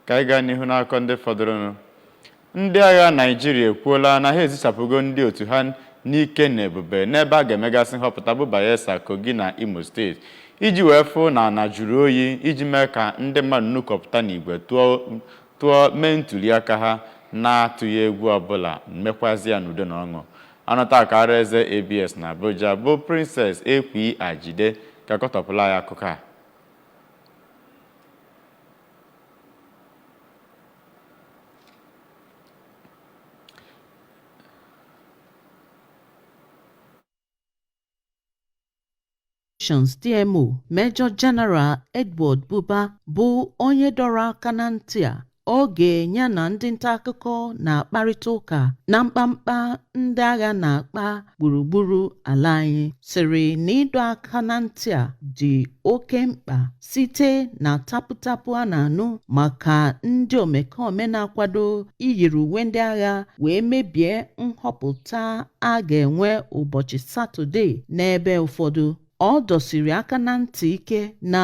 Ka anyị gaa n'ihu n'akụkọ ndị fọdụrụnụ. Ndị agha Naịjirịa ekwuola na ha ezichapụgo ndị otu ha n'ike na ebube n'ebe a ga-emegasị nhọpụta bụ Bayelsa, Kogi na Imo steeti iji wee fụ na ana jụrụ oyi iji mee ka ndị mmadụ nnukọpụta n'igwe tụọ mee ntụliaka ha na-atụghị egwu ọbụla mekwazi ya n'udo na ọṅụ. Anụta akara eze ABS na Abuja bụ Princess Ekwi Ajide ka kọtọpụla ya akụkọ a. DMO Major General Edward Buba bụ onye dọrọ aka na ntị a oge ya na ndị nta akụkọ na-akparịta ụka na mkpamkpa ndị agha na-akpa gburugburu ala anyị sịrị na ịdọ aka na ntị a dị oke mkpa site na tapụtapụ a na-anụ maka ndị omekome na-akwado iyiri uwe ndị agha wee mebie nhọpụta a ga-enwe ụbọchị Satọde n'ebe ụfọdụ. Ọ dọsiri aka na ntị ike na